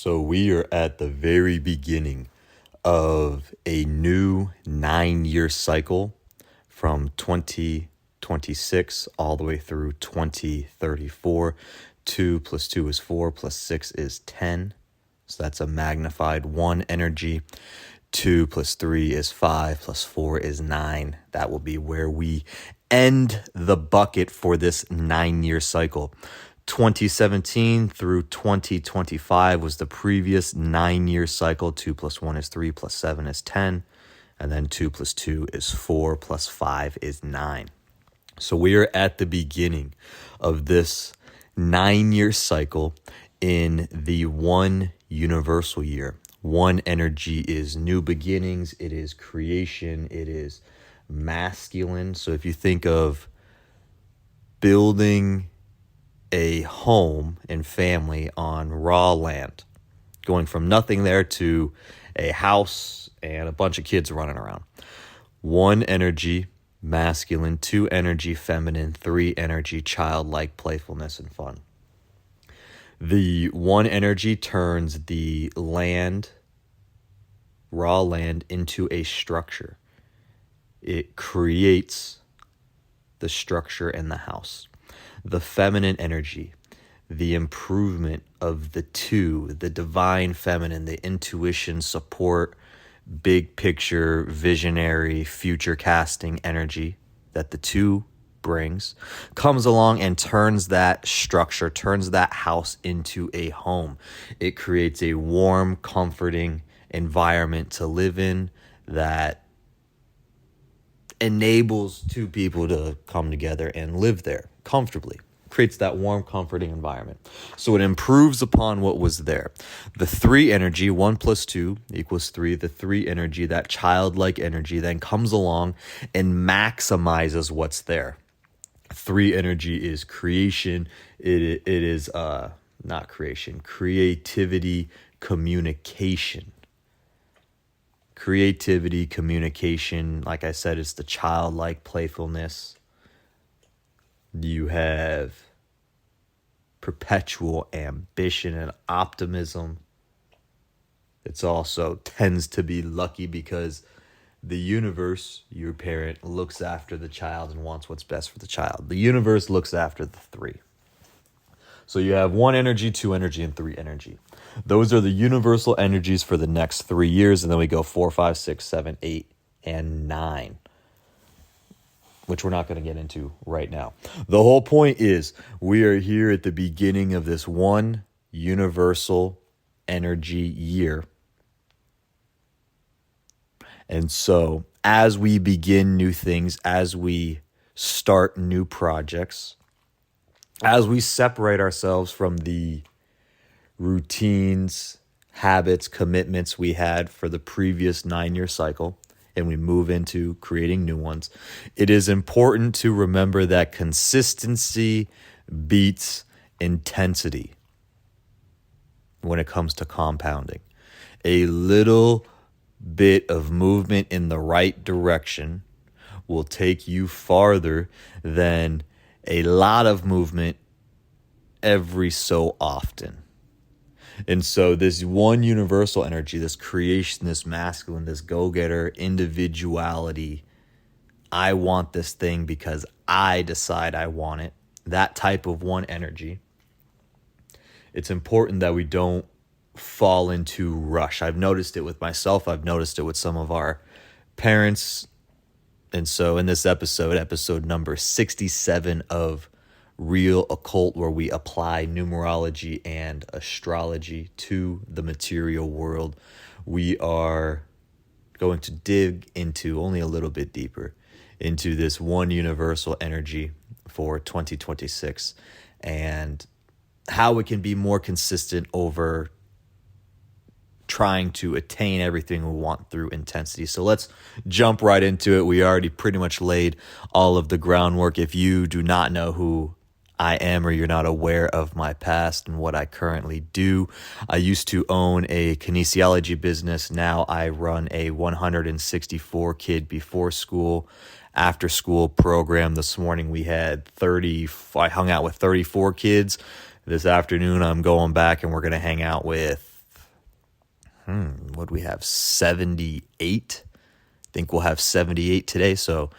So we are at the very beginning of a new 9-year cycle from 2026 all the way through 2034. 2 plus 2 is 4 plus 6 is 10. So that's a magnified 1 energy. 2 plus 3 is 5 plus 4 is 9. That will be where we end the bucket for this 9-year cycle. 2017 through 2025 was the previous 9-year cycle. 2 plus 1 is 3 plus 7 is 10. And then 2 plus 2 is 4 plus 5 is 9. So we are at the beginning of this 9-year cycle in the one universal year. One energy is new beginnings. It is creation. It is masculine. So if you think of building a home and family on raw land, going from nothing there to a house and a bunch of kids running around. 1 energy, masculine. 2 energy, feminine. 3 energy, childlike playfulness and fun. The 1 energy turns the land, raw land, into a structure. It creates the structure in the house. The feminine energy, the improvement of the 2, the divine feminine, the intuition, support, big picture, visionary, future casting energy that the 2 brings, comes along and turns that structure, turns that house into a home. It creates a warm, comforting environment to live in that enables 2 people to come together and live there comfortably. Creates that warm, comforting environment. So it improves upon what was there. The 3 energy, 1 plus 2 equals 3. The 3 energy, that childlike energy, then comes along and maximizes what's there. 3 energy is creation. It is not creation, creativity, communication. Creativity, communication, like I said, it's the childlike playfulness. You have perpetual ambition and optimism. It's also tends to be lucky because the universe, your parent, looks after the child and wants what's best for the child. The universe looks after the 3. So you have 1 energy, 2 energy, and 3 energy. Those are the universal energies for the next 3 years. And then we go 4, 5, 6, 7, 8, and 9. Which we're not going to get into right now. The whole point is we are here at the beginning of this one universal energy year. And so as we begin new things, as we start new projects, as we separate ourselves from the routines, habits, commitments we had for the previous 9-year cycle, and we move into creating new ones, it is important to remember that consistency beats intensity when it comes to compounding. A little bit of movement in the right direction will take you farther than a lot of movement every so often. And so this one universal energy, this creation, this masculine, this go-getter, individuality, I want this thing because I decide I want it, that type of 1 energy, it's important that we don't fall into rush. I've noticed it with myself. I've noticed it with some of our parents. And so in this episode number 67 of Real Occult, where we apply numerology and astrology to the material world, we are going to dig into only a little bit deeper into this 1 universal energy for 2026 and how it can be more consistent over trying to attain everything we want through intensity. So let's jump right into it. We already pretty much laid all of the groundwork. If you do not know who I am, or you're not aware of my past and what I currently do, I used to own a kinesiology business. Now I run a 164 kid before school, after school program. This morning we had I hung out with 34 kids. This afternoon I'm going back and we're going to hang out with what do we have? 78. I think we'll have 78 today. So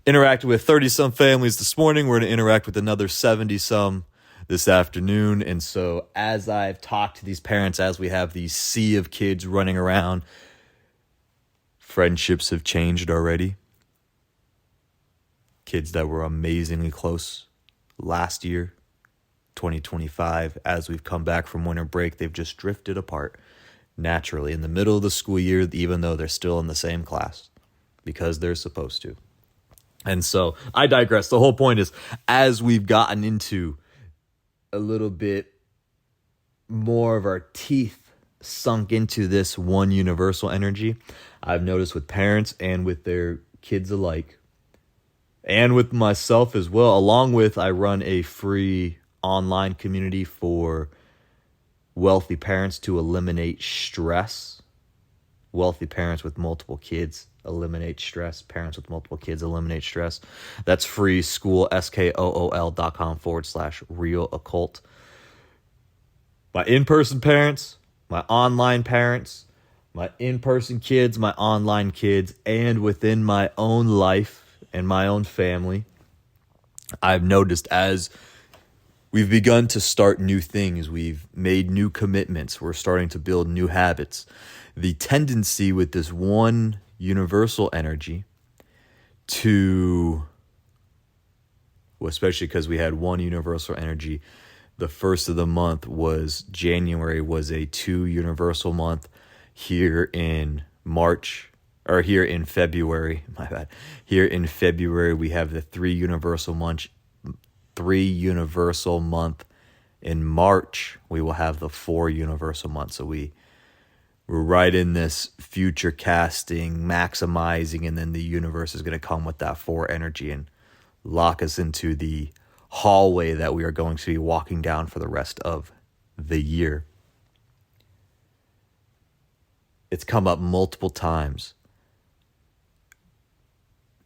interacted with 30-some families this morning. We're going to interact with another 70-some this afternoon. And so as I've talked to these parents, as we have these sea of kids running around, friendships have changed already. Kids that were amazingly close last year, 2025, as we've come back from winter break, they've just drifted apart naturally in the middle of the school year, even though they're still in the same class because they're supposed to. And so I digress. The whole point is, as we've gotten into a little bit more of our teeth sunk into this one universal energy, I've noticed with parents and with their kids alike, and with myself as well, along with I run a free online community for wealthy parents to eliminate stress. Wealthy parents with multiple kids eliminate stress. Parents with multiple kids eliminate stress. That's free. school.com/real occult. My in-person parents, my online parents, my in-person kids, my online kids, and within my own life and my own family, I've noticed as we've begun to start new things, we've made new commitments, we're starting to build new habits, the tendency with this one universal energy to, well, especially because we had one universal energy, the first of the month was January, was a 2 universal month. Here in March, or here in February, my bad. Here in February, we have the 3 universal month. In March, we will have the 4 universal months. So we're right in this future casting, maximizing, and then the universe is going to come with that 4 energy and lock us into the hallway that we are going to be walking down for the rest of the year. It's come up multiple times.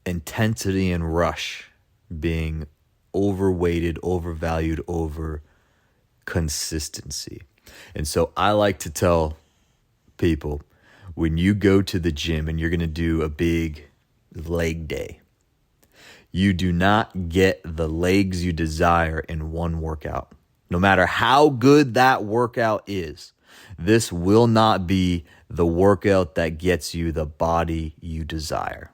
Intensity and rush being overweighted, overvalued over consistency. And so I like to tell people, when you go to the gym and you're going to do a big leg day, you do not get the legs you desire in one workout. No matter how good that workout is, this will not be the workout that gets you the body you desire.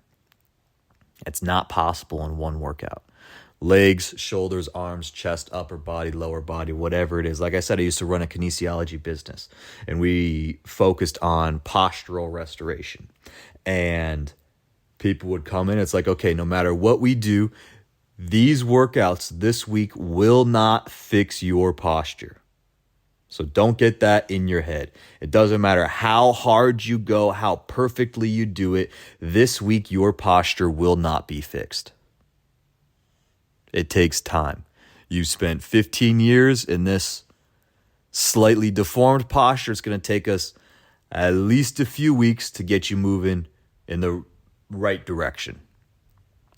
It's not possible in one workout. Legs, shoulders, arms, chest, upper body, lower body, whatever it is. Like I said, I used to run a kinesiology business, and we focused on postural restoration. And people would come in. It's like, okay, no matter what we do, these workouts this week will not fix your posture. So don't get that in your head. It doesn't matter how hard you go, how perfectly you do it. This week, your posture will not be fixed. It takes time. You spent 15 years in this slightly deformed posture. It's going to take us at least a few weeks to get you moving in the right direction,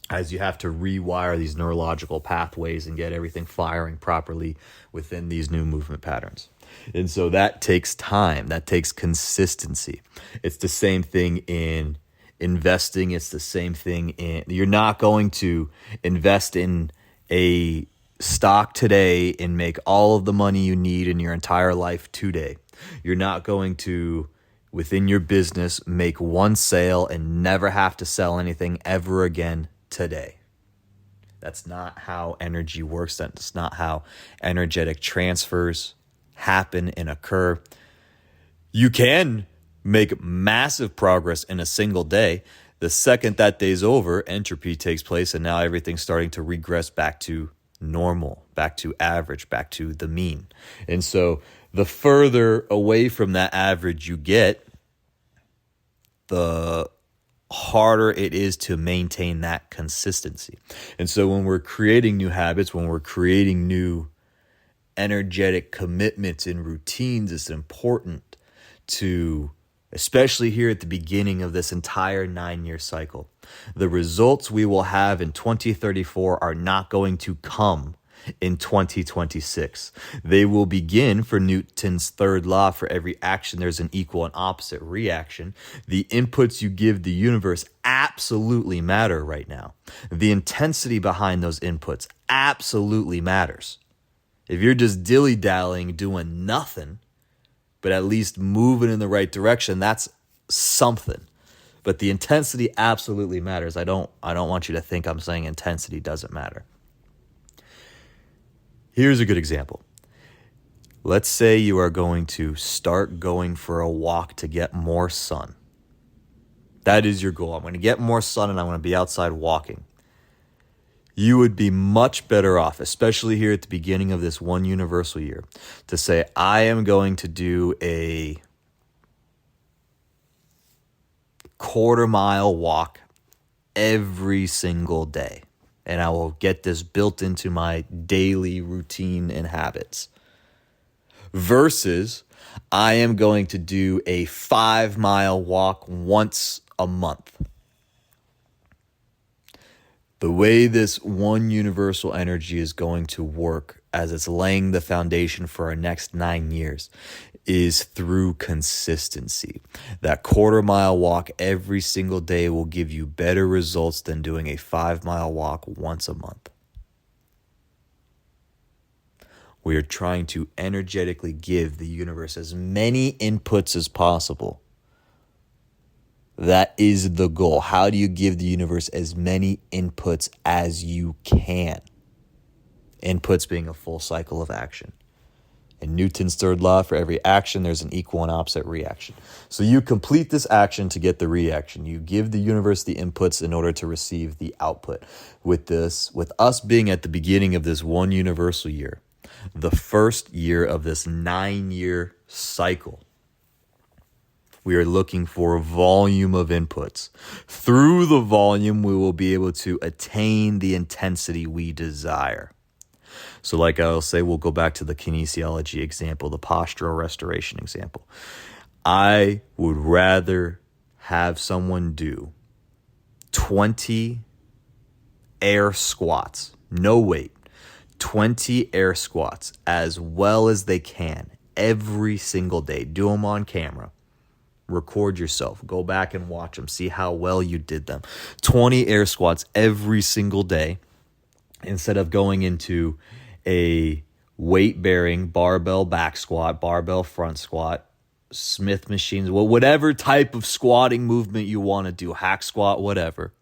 as you have to rewire these neurological pathways and get everything firing properly within these new movement patterns. And so that takes time. That takes consistency. It's the same thing in investing. It's the same thing in, you're not going to invest in a stock today and make all of the money you need in your entire life today. You're not going to, within your business, make one sale and never have to sell anything ever again today. That's not how energy works. That's not how energetic transfers happen and occur. You can make massive progress in a single day. The second that day's over, entropy takes place, and now everything's starting to regress back to normal, back to average, back to the mean. And so the further away from that average you get, the harder it is to maintain that consistency. And so when we're creating new habits, when we're creating new energetic commitments and routines, it's important to, especially here at the beginning of this entire 9-year cycle, the results we will have in 2034 are not going to come in 2026. They will begin for Newton's third law. For every action, there's an equal and opposite reaction. The inputs you give the universe absolutely matter right now. The intensity behind those inputs absolutely matters. If you're just dilly-dallying, doing nothing, but at least moving in the right direction, that's something. But the intensity absolutely matters. I don't want you to think I'm saying intensity doesn't matter. Here's a good example. Let's say you are going to start going for a walk to get more sun. That is your goal. I'm going to get more sun and I'm going to be outside walking. You would be much better off, especially here at the beginning of this one universal year, to say, I am going to do a quarter-mile walk every single day. And I will get this built into my daily routine and habits. Versus, I am going to do a 5-mile walk once a month. The way this one universal energy is going to work as it's laying the foundation for our next 9 years is through consistency. That quarter-mile walk every single day will give you better results than doing a 5-mile walk once a month. We are trying to energetically give the universe as many inputs as possible. That is the goal. How do you give the universe as many inputs as you can? Inputs being a full cycle of action. In Newton's third law, for every action, there's an equal and opposite reaction. So you complete this action to get the reaction. You give the universe the inputs in order to receive the output. With us being at the beginning of this one universal year, the first year of this 9-year cycle, we are looking for a volume of inputs. Through the volume, we will be able to attain the intensity we desire. So like I'll say, we'll go back to the kinesiology example, the postural restoration example. I would rather have someone do 20 air squats, no weight, 20 air squats as well as they can every single day. Do them on camera. Record yourself. Go back and watch them. See how well you did them. 20 air squats every single day instead of going into a weight-bearing barbell back squat, barbell front squat, Smith machines, whatever type of squatting movement you want to do, hack squat, whatever.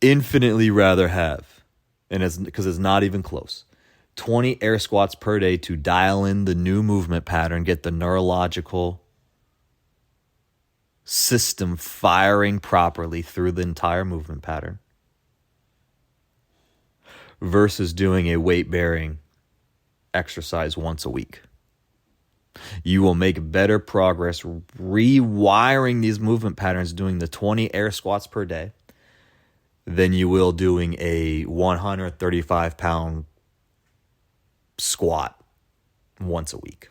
Infinitely rather have, and it's because it's not even close, 20 air squats per day to dial in the new movement pattern, get the neurological system firing properly through the entire movement pattern, versus doing a weight-bearing exercise once a week. You will make better progress rewiring these movement patterns doing the 20 air squats per day than you will doing a 135-pound squat once a week.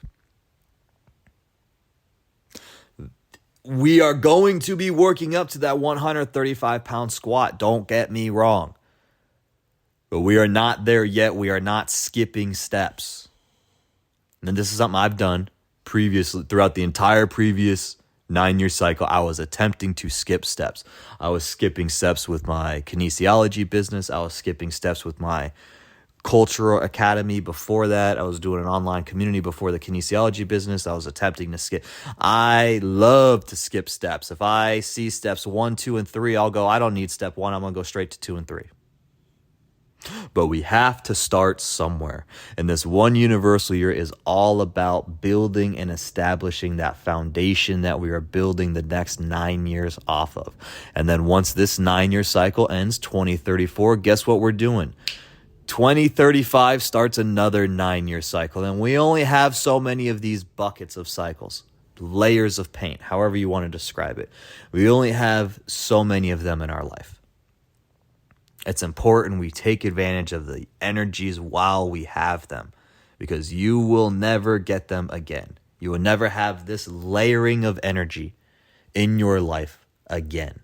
We are going to be working up to that 135-pound squat. Don't get me wrong. But we are not there yet. We are not skipping steps. And this is something I've done previously throughout the entire previous 9-year cycle. I was attempting to skip steps. I was skipping steps with my kinesiology business. I was skipping steps with my cultural academy before that. I was doing an online community before the kinesiology business. I was attempting to skip. I love to skip steps. If I see steps 1, 2, and 3, I'll go, I don't need step 1. I'm going to go straight to 2 and 3. But we have to start somewhere. And this one universal year is all about building and establishing that foundation that we are building the next 9 years off of. And then once this 9-year cycle ends, 2034, guess what we're doing? 2035 starts another 9-year cycle. And we only have so many of these buckets of cycles, layers of paint, however you want to describe it. We only have so many of them in our life. It's important we take advantage of the energies while we have them, because you will never get them again. You will never have this layering of energy in your life again,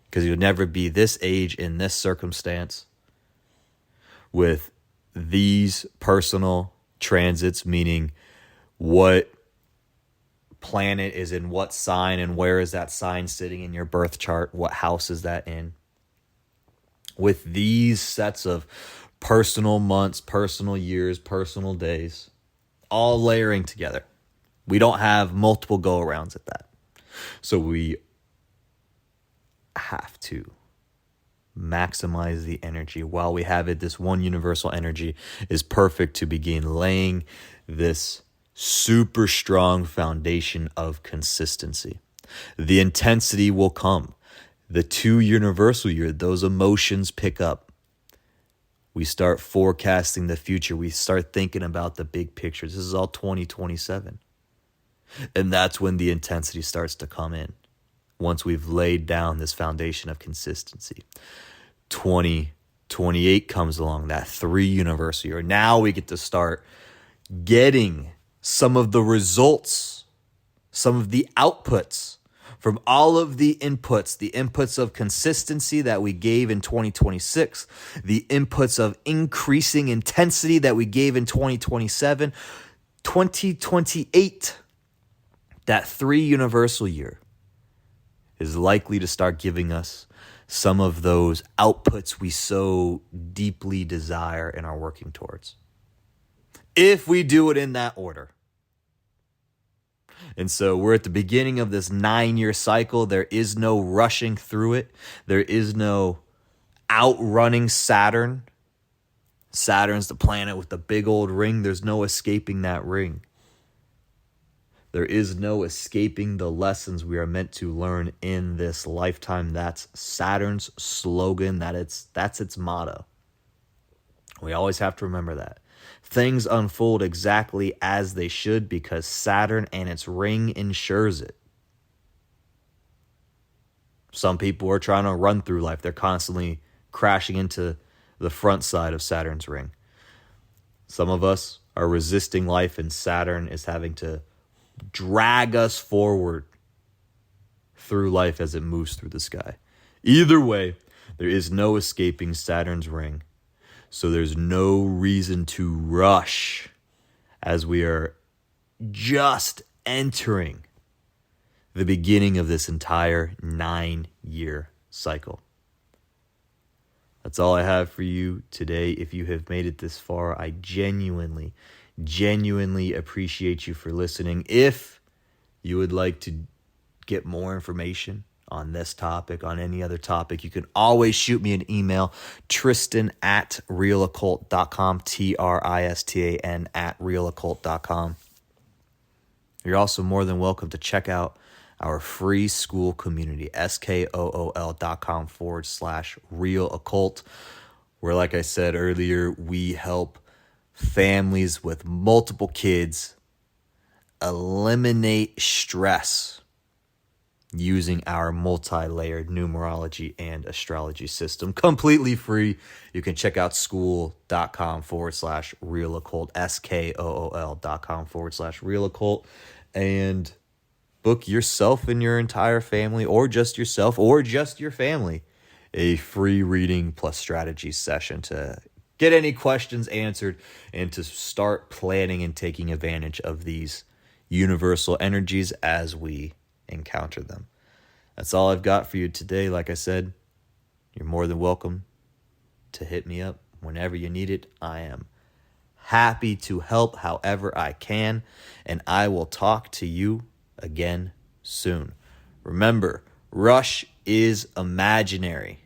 because you'll never be this age in this circumstance with these personal transits, meaning what planet is in what sign and where is that sign sitting in your birth chart, what house is that in. With these sets of personal months, personal years, personal days, all layering together, we don't have multiple go-arounds at that. So we have to maximize the energy while we have it. This one universal energy is perfect to begin laying this super strong foundation of consistency. The intensity will come. The 2 universal year, those emotions pick up. We start forecasting the future. We start thinking about the big picture. This is all 2027. And that's when the intensity starts to come in. Once we've laid down this foundation of consistency. 2028 comes along, that 3 universal year. Now we get to start getting some of the results, some of the outputs from all of the inputs of consistency that we gave in 2026, the inputs of increasing intensity that we gave in 2027, 2028, that 3 universal year is likely to start giving us some of those outputs we so deeply desire and are working towards. If we do it in that order. And so we're at the beginning of this 9-year cycle. There is no rushing through it. There is no outrunning Saturn. Saturn's the planet with the big old ring. There's no escaping that ring. There is no escaping the lessons we are meant to learn in this lifetime. That's Saturn's slogan. That's its motto. We always have to remember that. Things unfold exactly as they should because Saturn and its ring ensures it. Some people are trying to run through life. They're constantly crashing into the front side of Saturn's ring. Some of us are resisting life and Saturn is having to drag us forward through life as it moves through the sky. Either way, there is no escaping Saturn's ring. So there's no reason to rush as we are just entering the beginning of this entire 9-year cycle. That's all I have for you today. If you have made it this far, I genuinely appreciate you for listening. If you would like to get more information on this topic, on any other topic, you can always shoot me an email, Tristan@realoccult.com, Tristan@realoccult.com. You're also more than welcome to check out our free school community, skool.com/realoccult, where, like I said earlier, we help families with multiple kids eliminate stress using our multi-layered numerology and astrology system. Completely free. You can check out school.com/realoccult, skool.com/realoccult, and book yourself and your entire family, or just yourself, or just your family, a free reading plus strategy session to get any questions answered and to start planning and taking advantage of these universal energies as we encounter them. That's all I've got for you today. Like I said, you're more than welcome to hit me up whenever you need it. I am happy to help however I can, and I will talk to you again soon. Remember, rush is imaginary.